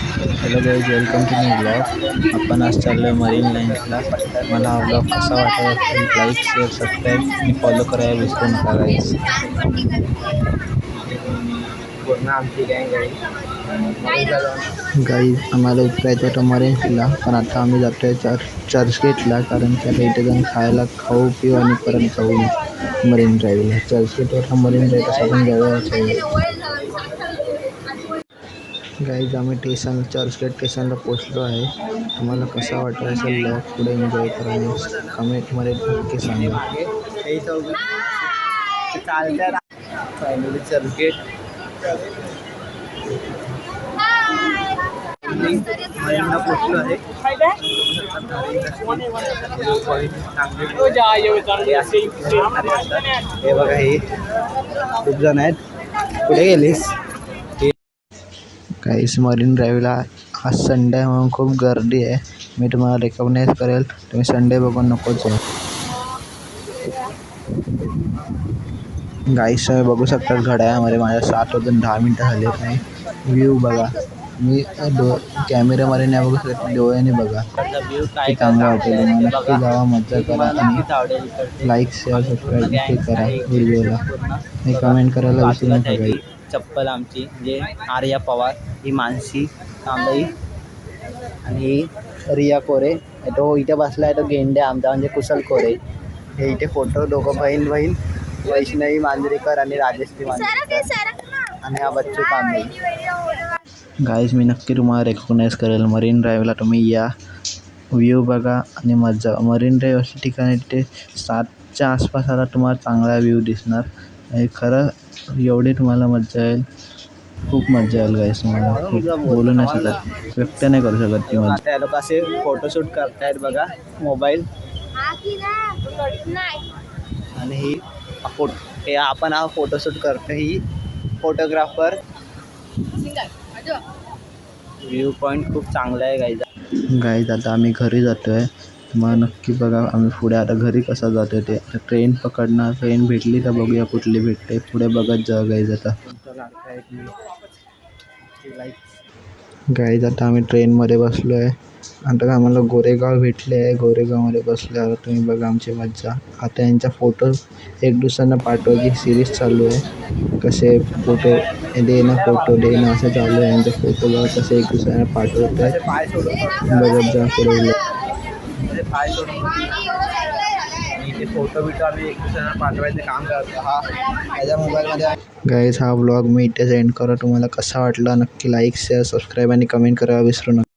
Hello guys, welcome to new blog. आपण आज चाललो मरीन लाईन्सला. मला हा ब्लॉग कसा वाटत असेल लाईक, शेअर, सबस्क्राईब आणि फॉलो करायला विसरू नका गाईज. पूर्ण आमची गँग आहे. गाईज, आम्हाला उतरायचं होतं मरीन्सला, पण आता आम्ही जातोय चर्चगेटला, कारण की आता इथे जाऊन खाऊ पिऊ आणि परत जाऊ मरीन ड्राईव्हला. चर्चगेटवरला मरीन ड्राईव्ह तसा पण जवळच आहे. गाईज, आम्ही चर्चगेट स्टेशनला पोचलो आहे. तुम्हाला कसा वाटत असेल ब्लॉग पुढे एन्जॉय करा आणि कमेंटमध्ये नक्की सांगा. फायनली चर्चगेट मरीनला पोचलो आहे. हे बघा, हे खूप जण आहेत. कुठे गेलीस? गाईस, मरीन ड्राईव्हला आज संडे आहे म्हणून खूप गर्दी आहे. मी तुम्हाला रेकग्नाइज करेल, तुम्ही संडे बघून नकोच आहे. गाईस, बघू शकतात घड्याळामध्ये माझ्या 7:10 झालेत नाही. व्ह्यू बघा, मी कॅमेऱ्यामध्ये नाही बघू शकत, डोळ्याने बघा. ते चांगलं वाटेल. नक्की जावा, मजा करा आणि लाईक, शेअर, सबस्क्राईब नक्की करा व्हिडिओला आणि कमेंट करायला विसरू नका गाईस. चप्पल आमची म्हणजे आर्या पवार, ही मानसी तांबई आणि ही रिया कोरे. तो इथे बसला आहे, तो गेंडे आमचा म्हणजे कुशल कोरे. हे इथे फोटो दोघं बहीण वैष्णवी मांजरेकर आणि राजेश्री मांजरेकर आणि हा बच्चू कांबळे. गाईज, मी नक्की तुम्हाला रेकग्नाइज करेल. मरीन ड्राईव्हला तुम्ही या, व्ह्यू बघा आणि मजा. मरीन ड्राईव्ह अशा ठिकाणी ते 7च्या आसपास आला तुम्हाला चांगला व्ह्यू दिसणार आणि खरं एवढी तुम्हाला मजा येईल, खूप मजा येईल गाईस. तुम्हाला बोलू नाही शकत, व्यक्त नाही करू शकत ती मजा. त्या लोक असे फोटोशूट करतायत बघा, मोबाईल. आणि ही आपण हा फोटोशूट करतो, ही फोटोग्राफर. व्ह्यू पॉईंट खूप चांगला आहे गाईज, आता आम्ही घरी जातो आहे. तुम्हाला नक्की बघा आम्ही पुढे आता घरी कसं जातो ते. आता ट्रेन पकडणार, ट्रेन भेटली तर बघूया कुठली भेटते, पुढे बघत जा गाईज. आता गाईज, आता आम्ही ट्रेनमध्ये बसलो आहे. आता आम्हाला गोरेगाव भेटले आहे, गोरेगावमध्ये बसलो. आता तुम्ही बघा आमची मज्जा. आता यांच्या फोटो एक दुसऱ्यांना पाठवायची सिरीज चालू आहे. कसे फोटो देणं असं चालू आहे. यांचे फोटो बघा कसे एक दुसऱ्यांना पाठवत आहे. बघत जा पुढे. फोटो बिटो आम्ही एक दुसऱ्यांना पाठवायचं काम करतो. हा माझ्या मोबाईलमध्ये. गाईज, हा ब्लॉग मी इथेच एंड करा. तुम्हाला कसा वाटला नक्की लाईक, शेअर, सबस्क्राईब आणि कमेंट करायला विसरू नका.